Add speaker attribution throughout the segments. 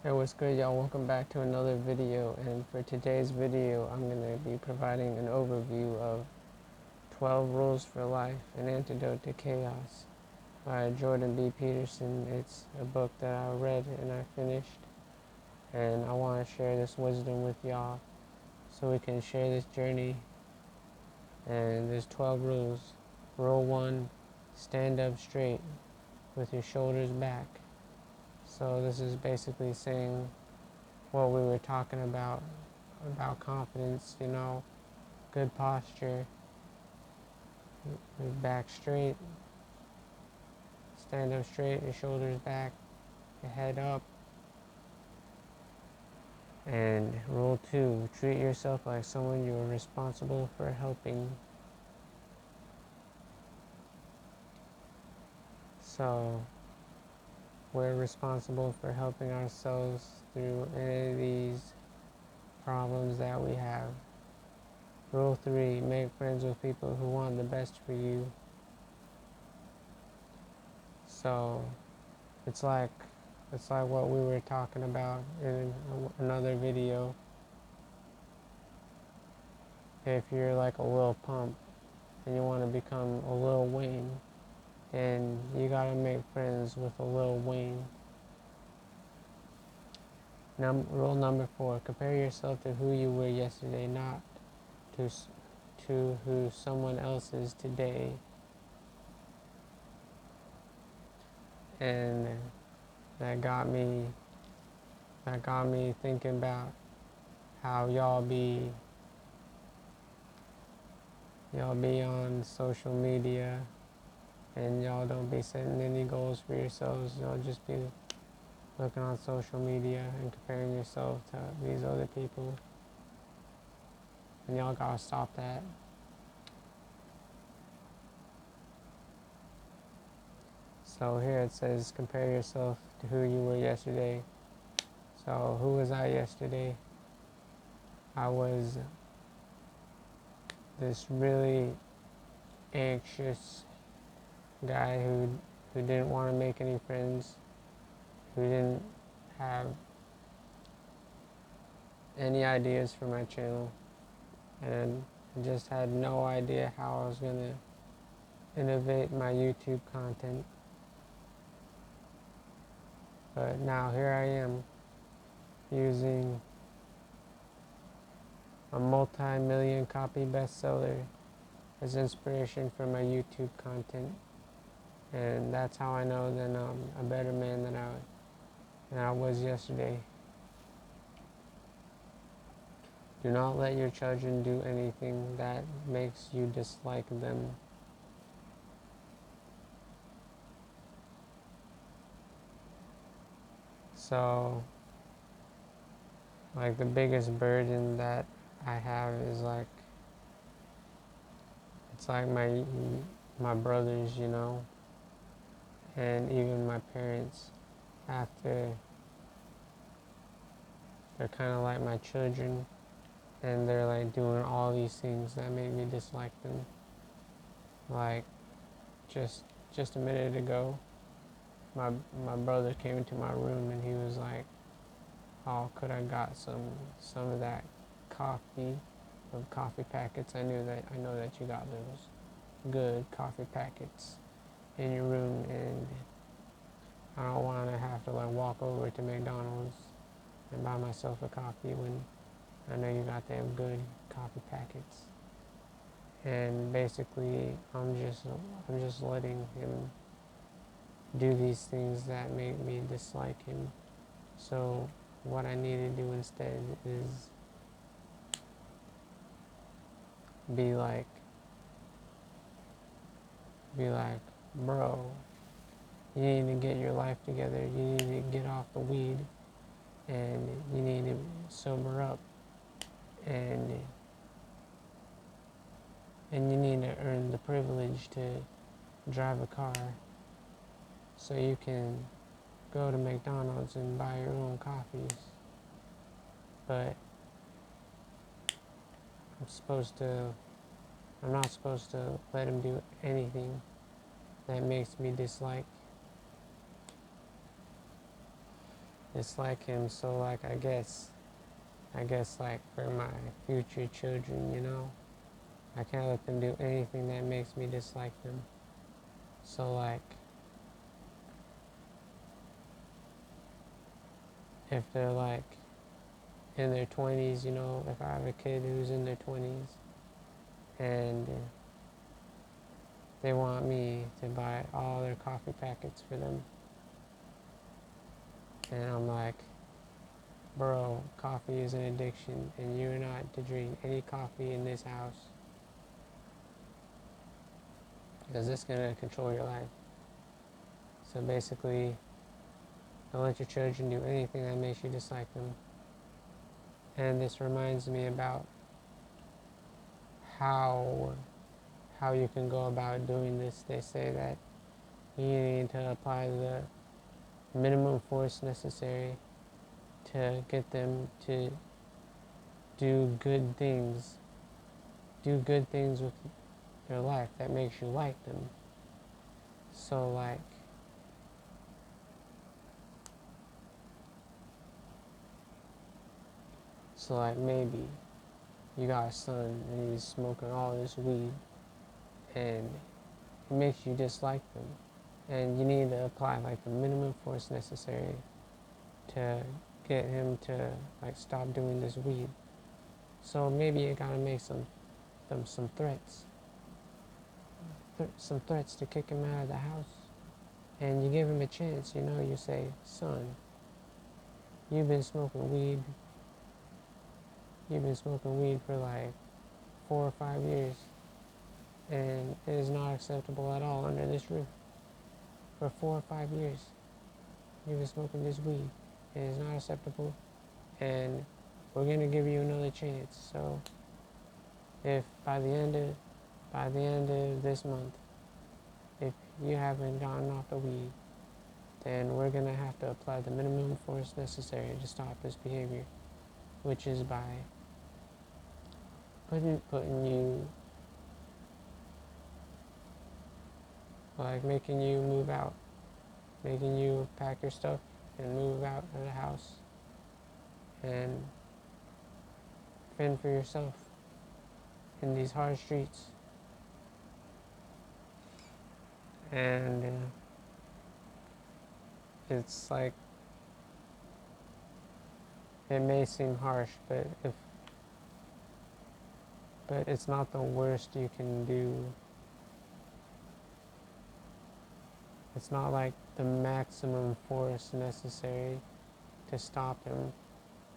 Speaker 1: Hey, what's good, y'all? Welcome back to another video. And for today's video, I'm going to be providing an overview of 12 Rules for Life, An Antidote to Chaos by Jordan B. Peterson. It's a book that I read and I finished. And I want to share this wisdom with y'all so we can share this journey. And there's 12 rules. Rule 1, stand up straight with your shoulders back. So this is basically saying what we were talking about confidence, good posture, your back straight, stand up straight, your shoulders back, your head up. And rule 2, treat yourself like someone you are responsible for helping. So we're responsible for helping ourselves through any of these problems that we have. Rule 3, make friends with people who want the best for you. So it's like what we were talking about in another video. If you're like a Lil Pump and you want to become a Lil Wayne, then you gotta make friends with a Lil Wayne. Rule number 4, compare yourself to who you were yesterday, not to who someone else is today. And that got me thinking about how y'all be on social media and y'all don't be setting any goals for yourselves. Y'all just be looking on social media and comparing yourself to these other people. And y'all gotta stop that. So here it says compare yourself to who you were yesterday. So who was I yesterday? I was this really anxious guy who didn't want to make any friends, who didn't have any ideas for my channel, and just had no idea how I was gonna innovate my YouTube content. But now here I am using a multi-million copy bestseller as inspiration for my YouTube content. And that's how I know that I'm a better man than I was yesterday. Do not let your children do anything that makes you dislike them. So, like, the biggest burden that I have is like, it's like my brothers, and even my parents, after they're kind of like my children, and they're like doing all these things that make me dislike them. Like, just a minute ago, my brother came into my room and he was like, "Oh, could I got some of that coffee, of coffee packets? I know that you got those good coffee packets in your room, and I don't want to have to like walk over to McDonald's and buy myself a coffee when I know you got them good coffee packets." And basically, I'm just letting him do these things that make me dislike him. So what I need to do instead is be like, bro, you need to get your life together. You need to get off the weed, and you need to sober up, and you need to earn the privilege to drive a car so you can go to McDonald's and buy your own coffees. But I'm not supposed to let him do anything that makes me dislike dislike him. So like I guess like for my future children, I can't let them do anything that makes me dislike them. So like if they're like in their 20s, if I have a kid who's in their 20s and they want me to buy all their coffee packets for them, and I'm like, bro, coffee is an addiction and you're not to drink any coffee in this house because it's going to control your life. So basically, don't let your children do anything that makes you dislike them. And this reminds me about how you can go about doing this. They say that you need to apply the minimum force necessary to get them to do good things with their life that makes you like them. So like maybe you got a son and he's smoking all this weed and it makes you dislike them. And you need to apply like the minimum force necessary to get him to like stop doing this weed. So maybe you gotta make some threats, some threats to kick him out of the house. And you give him a chance, you say, son, you've been smoking weed. You've been smoking weed for like 4 or 5 years, and it is not acceptable at all under this roof. For 4 or 5 years, you've been smoking this weed. It is not acceptable, and we're gonna give you another chance. So, if by the end of this month, if you haven't gotten off the weed, then we're gonna have to apply the minimum force necessary to stop this behavior, which is by putting you, like making you move out, making you pack your stuff and move out of the house and fend for yourself in these hard streets. And it's like, it may seem harsh, but it's not the worst you can do. It's not like the maximum force necessary to stop him.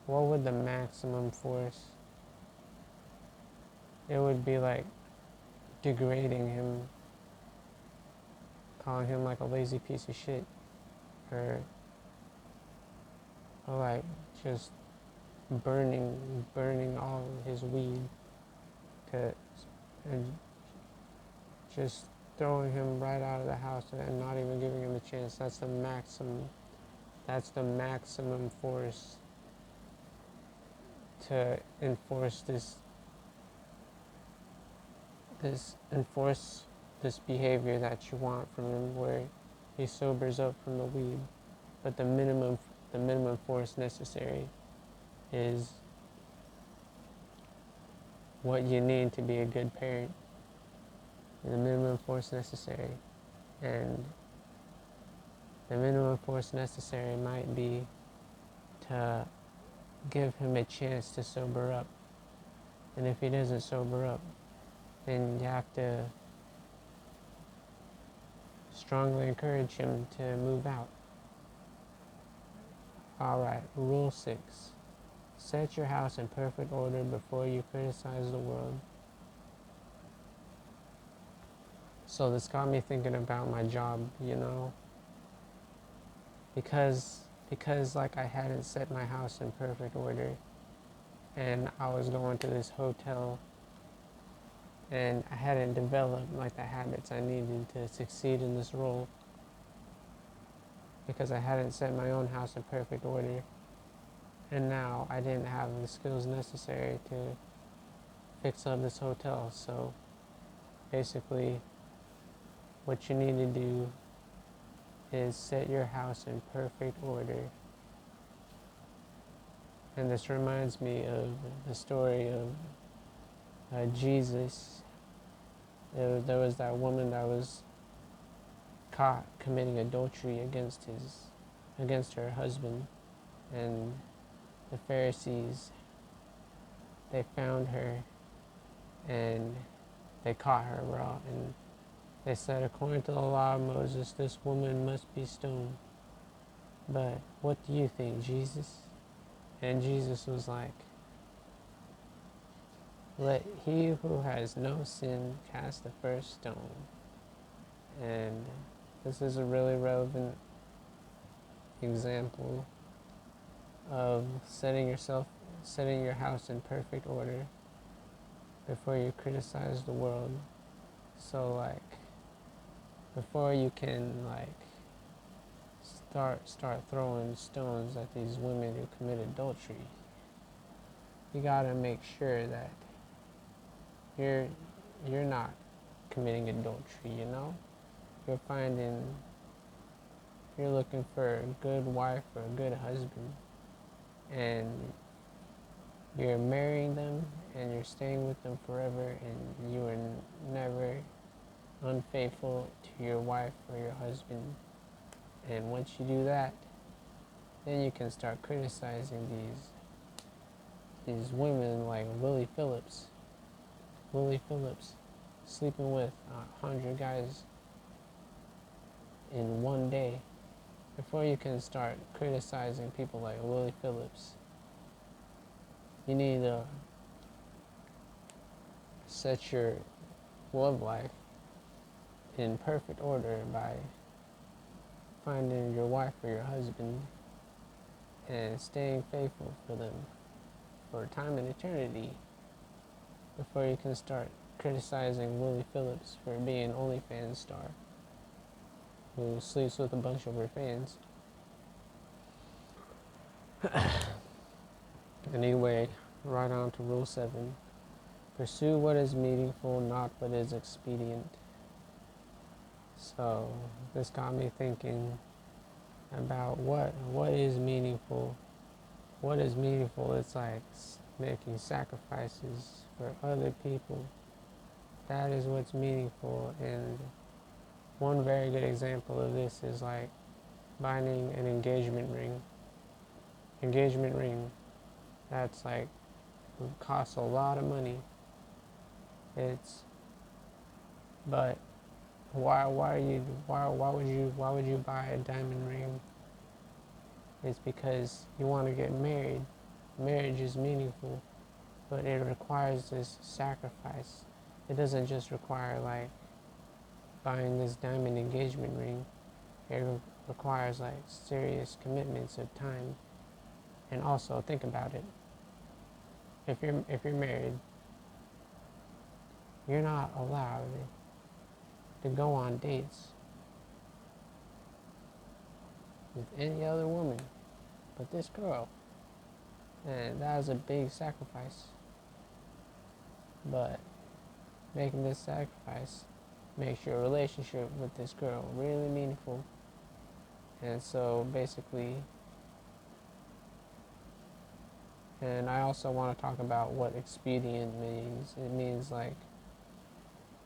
Speaker 1: What would the maximum force? It would be like degrading him, calling him like a lazy piece of shit, or like just burning all his weed to, and just throwing him right out of the house and not even giving him a chance. That's the maximum force to enforce this behavior that you want from him, where he sobers up from the weed. But the minimum force necessary is what you need to be a good parent. The minimum force necessary. And the minimum force necessary might be to give him a chance to sober up. And if he doesn't sober up, then you have to strongly encourage him to move out. Alright, rule 6. Set your house in perfect order before you criticize the world. So this got me thinking about my job, because like I hadn't set my house in perfect order, and I was going to this hotel, and I hadn't developed like the habits I needed to succeed in this role, because I hadn't set my own house in perfect order, and now I didn't have the skills necessary to fix up this hotel. So basically, what you need to do is set your house in perfect order And this reminds me of the story of Jesus. There was that woman that was caught committing adultery against her husband, and the Pharisees, they found her and they caught her raw, and they said, according to the law of Moses, this woman must be stoned. But what do you think, Jesus? And Jesus was like, let he who has no sin cast the first stone. And this is a really relevant example of setting your house in perfect order before you criticize the world. So like, before you can like start throwing stones at these women who commit adultery, you gotta make sure that you're not committing adultery, you know? You're looking for a good wife or a good husband, and you're marrying them and you're staying with them forever, and you are never unfaithful to your wife or your husband. And once you do that, then you can start criticizing these women like Willie Phillips. Willie Phillips sleeping with 100 guys in one day. Before you can start criticizing people like Willie Phillips, you need to set your love life in perfect order by finding your wife or your husband and staying faithful for them for time and eternity before you can start criticizing Willie Phillips for being an OnlyFans star who sleeps with a bunch of her fans. Anyway, right on to Rule 7. Pursue what is meaningful, not what is expedient. So this got me thinking about what is meaningful. What is meaningful? It's like making sacrifices for other people. That is what's meaningful. And one very good example of this is like buying an engagement ring. Engagement ring. That's like costs a lot of money. But why would you buy a diamond ring? It's because you want to get married. Marriage is meaningful, but it requires this sacrifice. It doesn't just require like buying this diamond engagement ring. It requires like serious commitments of time. And also think about it. If you're married, you're not allowed to go on dates with any other woman but this girl. And that is a big sacrifice. But making this sacrifice makes your relationship with this girl really meaningful. And so basically, and I also want to talk about what expedient means. It means like,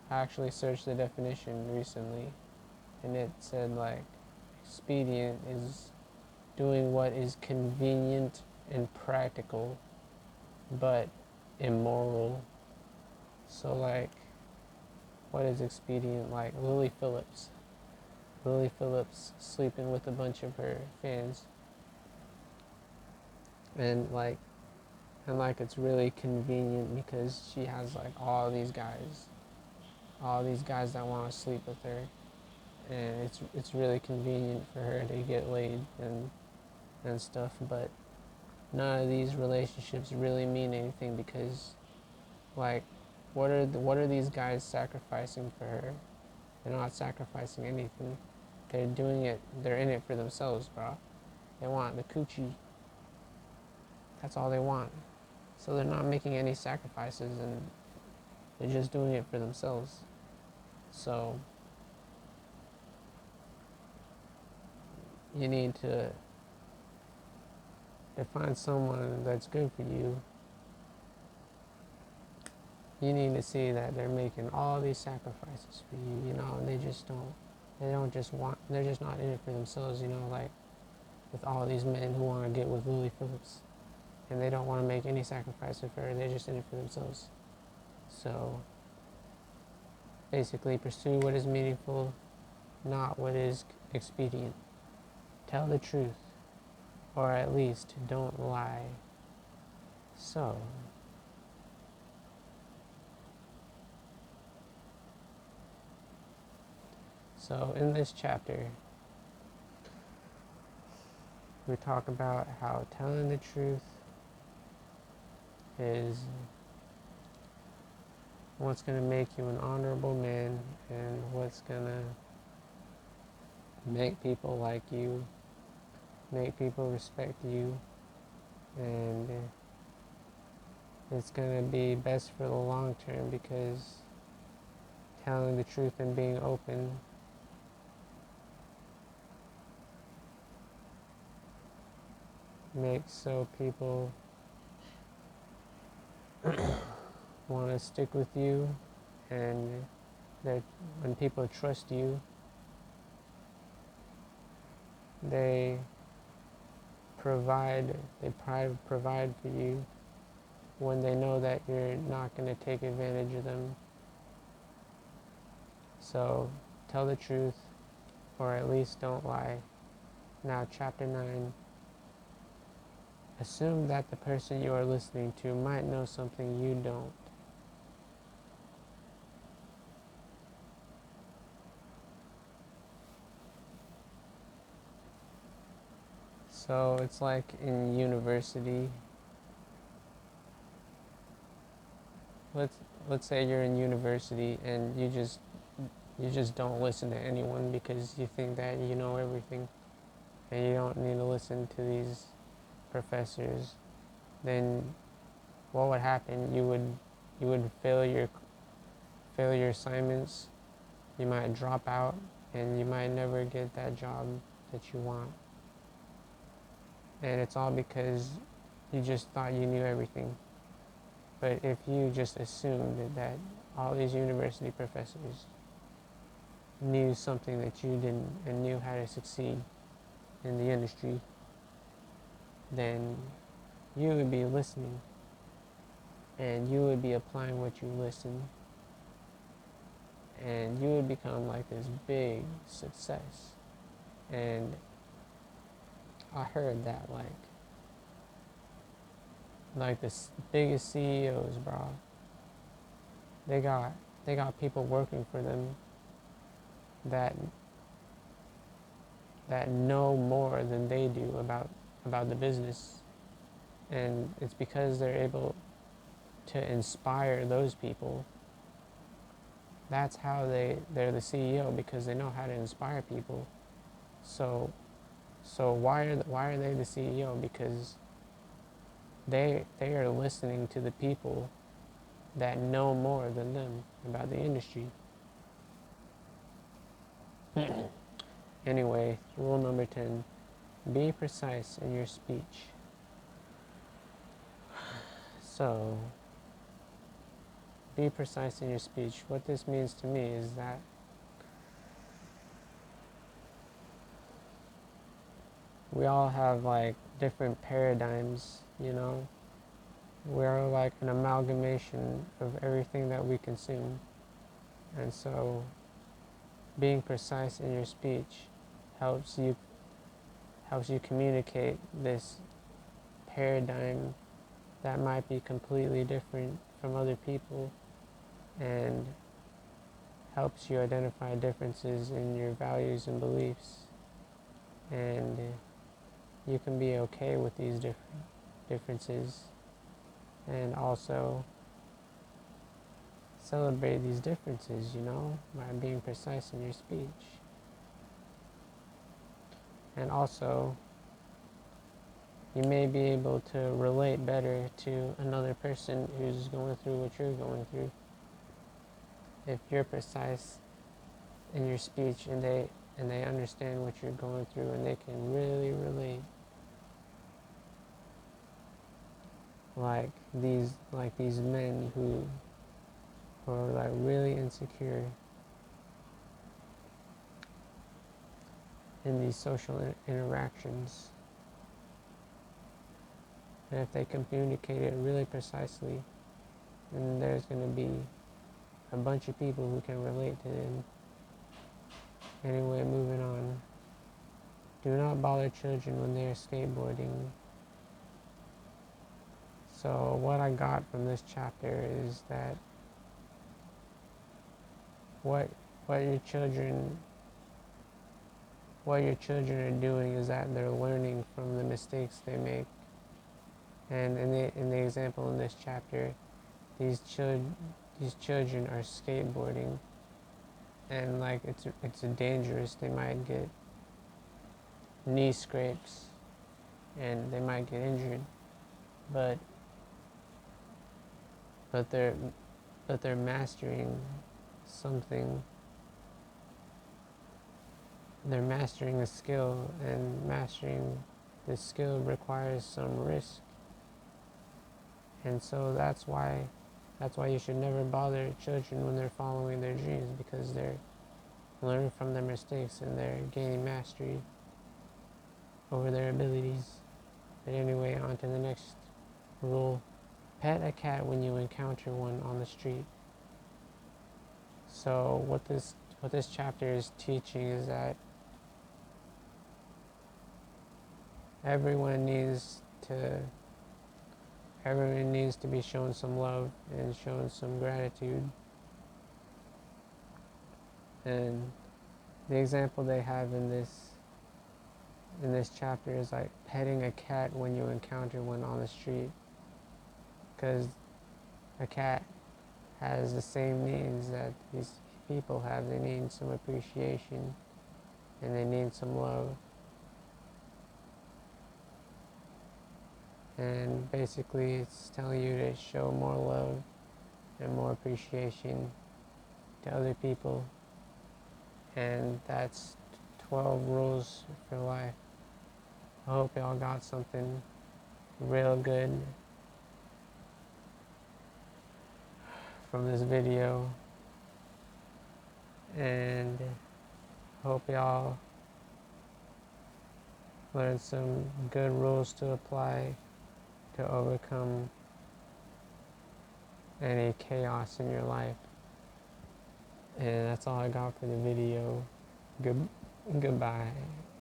Speaker 1: I actually searched the definition recently, and it said like, expedient is doing what is convenient and practical, but immoral. So like, what is expedient? Like Lily Phillips sleeping with a bunch of her fans, and it's really convenient because she has like all these guys that want to sleep with her, and it's really convenient for her to get laid and stuff. But none of these relationships really mean anything because like, what are these guys sacrificing for her? They're not sacrificing anything. They're in it for themselves, bro. They want the coochie. That's all they want. So they're not making any sacrifices, and they're just doing it for themselves. So you need to to find someone that's good for you, you need to see that they're making all these sacrifices for you, and they don't just want, they're just not in it for themselves, like with all these men who want to get with Lily Phillips, and they don't want to make any sacrifices for her, they're just in it for themselves. So basically pursue what is meaningful, not what is expedient. Tell the truth, or at least don't lie. So in this chapter, we talk about how telling the truth is what's going to make you an honorable man and what's going to make people like you, make people respect you, and it's going to be best for the long term, because telling the truth and being open makes so people want to stick with you, and that when people trust you, they provide for you when they know that you're not going to take advantage of them. So tell the truth, or at least don't lie. Now, chapter 9. Assume that the person you are listening to might know something you don't. So it's like in university. Let's say you're in university and you just don't listen to anyone because you think that you know everything, and you don't need to listen to these professors. Then what would happen? You would fail your assignments. You might drop out, and you might never get that job that you want. And it's all because you just thought you knew everything. But if you just assumed that all these university professors knew something that you didn't and knew how to succeed in the industry, then you would be listening, and you would be applying what you listen, and you would become like this big success. And I heard that like the biggest CEOs, bro, they got people working for them that know more than they do about the business, and it's because they're able to inspire those people. That's how they're the CEO, because they know how to inspire people. So why are they the CEO? Because they are listening to the people that know more than them about the industry. Anyway, rule number 10, be precise in your speech. So, be precise in your speech. What this means to me is that we all have like different paradigms, We're like an amalgamation of everything that we consume. And so being precise in your speech helps you communicate this paradigm that might be completely different from other people, and helps you identify differences in your values and beliefs. And you can be okay with these differences, and also celebrate these differences, by being precise in your speech. And also, you may be able to relate better to another person who's going through what you're going through if you're precise in your speech, and they understand what you're going through, and they can really relate. these men who are like really insecure in these social interactions. And if they communicate it really precisely, then there's going to be a bunch of people who can relate to them. Anyway, moving on. Do not bother children when they are skateboarding. So what I got from this chapter is that what your children are doing is that they're learning from the mistakes they make. And in the example in this chapter, these children are skateboarding, and like it's dangerous. They might get knee scrapes, and they might get injured, but they're mastering something. They're mastering a skill, and mastering this skill requires some risk. And so that's why you should never bother children when they're following their dreams, because they're learning from their mistakes and they're gaining mastery over their abilities. But anyway, on to the next rule. Pet a cat when you encounter one on the street. So what this chapter is teaching is that everyone needs to be shown some love and shown some gratitude. And the example they have in this chapter is like petting a cat when you encounter one on the street, because a cat has the same needs that these people have. They need some appreciation and they need some love. And basically it's telling you to show more love and more appreciation to other people. And that's 12 rules for life. I hope y'all got something real good from this video, and hope y'all learned some good rules to apply to overcome any chaos in your life. And that's all I got for the video. Goodbye.